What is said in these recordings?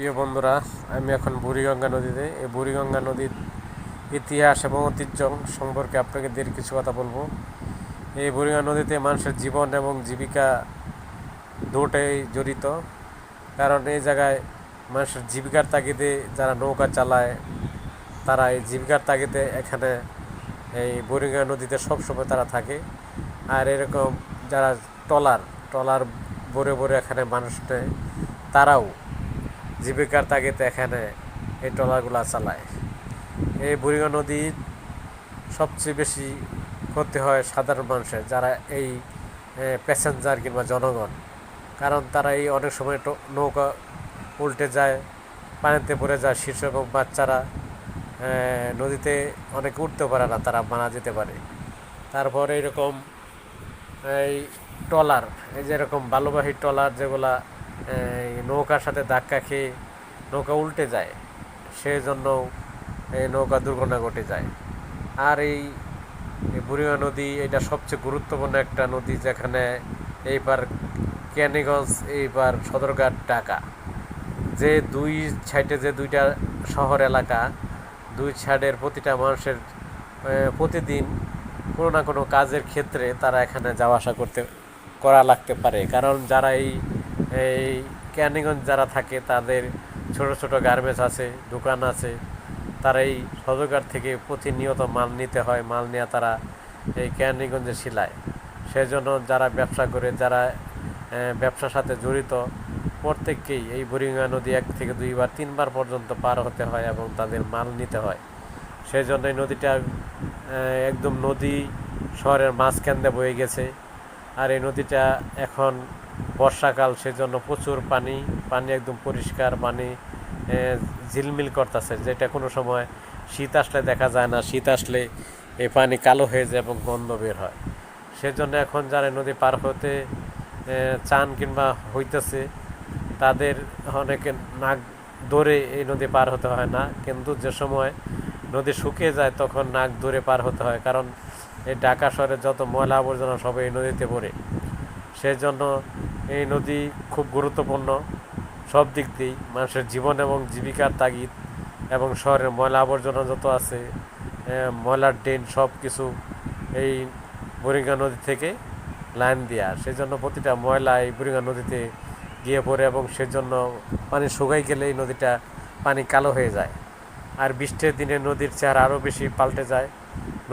প্রিয় বন্ধুরা, আমি এখন বুড়িগঙ্গা নদীতে। এই বুড়িগঙ্গা নদীর ইতিহাস এবং ঐতিহ্য সম্পর্কে আপনাদের কিছু কথা বলবো। এই বুড়িগঙ্গা নদীতে মানুষের জীবন এবং জীবিকা দুটোই জড়িত। কারণ এই জায়গায় মানুষের জীবিকার তাগিদে যারা নৌকা চালায়, তারা এই জীবিকার তাগিদে এখানে এই বুড়িগঙ্গা নদীতে সবসময় তারা থাকে। আর এরকম যারা ট্রলার ট্রলার ভরে ভরে এখানে মানুষ নেয়, তারাও জীবিকার তাগিদে এখানে এই ট্রলারগুলো চালায়। এই বুড়িগঙ্গা নদীর সবচেয়ে বেশি ক্ষতি হয় সাধারণ মানুষের, যারা এই প্যাসেঞ্জার কিংবা জনগণ। কারণ তারা এই অনেক সময় নৌকা উল্টে যায়, পানিতে পড়ে যায়, শিশু এবং বাচ্চারা নদীতে অনেকে উঠতে পারে না, তারা মারা যেতে পারে। তারপর এইরকম এই ট্রলার, এই যে এরকম বালুবাহী ট্রলার যেগুলা নৌকার সাথে ধাক্কা খেয়ে নৌকা উল্টে যায়, সেই জন্য এই নৌকা দুর্ঘটনা ঘটে যায়। আর এই বুড়িগঙ্গা নদী এটা সবচেয়ে গুরুত্বপূর্ণ একটা নদী, যেখানে এইবার কেরানীগঞ্জ, এইবার সদরঘাট, ঢাকা, যে দুই সাইডে যে দুইটা শহর এলাকা, দুই সাইডের প্রতিটা মানুষের প্রতিদিন কোনো না কোনো কাজের ক্ষেত্রে তারা এখানে যাওয়া আসা করা লাগতে পারে। কারণ যারা এই কেরানীগঞ্জ যারা থাকে, তাদের ছোট ছোট গার্মেন্টস আছে, দোকান আছে, তারা এই সদরঘাট থেকে প্রতিনিয়ত মাল নিতে হয়, মাল নিয়ে তারা এই কেরানীগঞ্জে শিলায়। সেজন্য যারা ব্যবসা করে, যারা ব্যবসার সাথে জড়িত, প্রত্যেককেই এই বুড়িগঙ্গা নদী 1 থেকে 2 বার 3 বার পর্যন্ত পার হতে হয় এবং তাদের মাল নিতে হয়। সেই জন্য এই নদীটা একদম নদী শহরের মাঝখান দিয়ে বয়ে গেছে। আর এই নদীটা এখন বর্ষাকাল, সেজন্য প্রচুর পানি একদম পরিষ্কার পানি ঝিলমিল করতেছে, যেটা কোনো সময় শীত আসলে দেখা যায় না। শীত আসলে এই পানি কালো হয়ে যায় এবং গন্ধ বের হয়। সেজন্য এখন যারা নদী পার হতে চান কিংবা হইতেছে, তাদের অনেকে নাক ধরে এই নদী পার হতে হয় না। কিন্তু যে সময় নদী শুকিয়ে যায়, তখন নাক ধরে পার হতে হয়। কারণ এই ঢাকা শহরের যত ময়লা আবর্জনা সব এই নদীতে পড়ে। সেই জন্য এই নদী খুব গুরুত্বপূর্ণ সব দিক দিয়েই, মানুষের জীবন এবং জীবিকার তাগিদ, এবং শহরের ময়লা আবর্জনা যত আছে, ময়লার ড্রেন, সব কিছু এই বুড়িগঙ্গা নদী থেকে লাইন দেওয়া। সেজন্য প্রতিটা ময়লা এই বুড়িগঙ্গা নদীতে গিয়ে পড়ে, এবং সেজন্য পানি শুকাই গেলে এই নদীটা পানি কালো হয়ে যায়। আর বৃষ্টির দিনে নদীর চেহারা আরও বেশি পাল্টে যায়,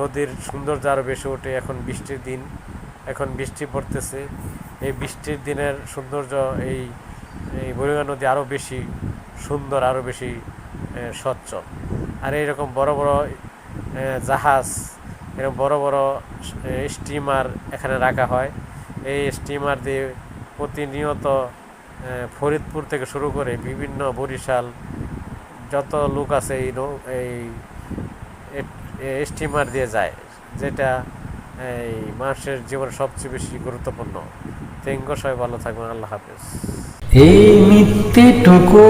নদীর সৌন্দর্য আরও বেশি ওঠে। এখন বৃষ্টির দিন, এখন বৃষ্টি পড়তেছে, এই বৃষ্টির দিনের সৌন্দর্য এই বুড়িগঙ্গা নদী আরও বেশি সুন্দর, আরও বেশি স্বচ্ছ। আর এইরকম বড় বড় জাহাজ, এরকম বড় বড় স্টিমার এখানে রাখা হয়। এই স্টিমার দিয়ে প্রতিনিয়ত ফরিদপুর থেকে শুরু করে বিভিন্ন বরিশাল যত লোক আছে এই স্টিমার দিয়ে যায়, যেটা এই মানুষের জীবনে সবচেয়ে বেশি গুরুত্বপূর্ণ। সবাই ভালো থাকবেন। আল্লাহ হাফেজ। এই মিথ্যেটুকু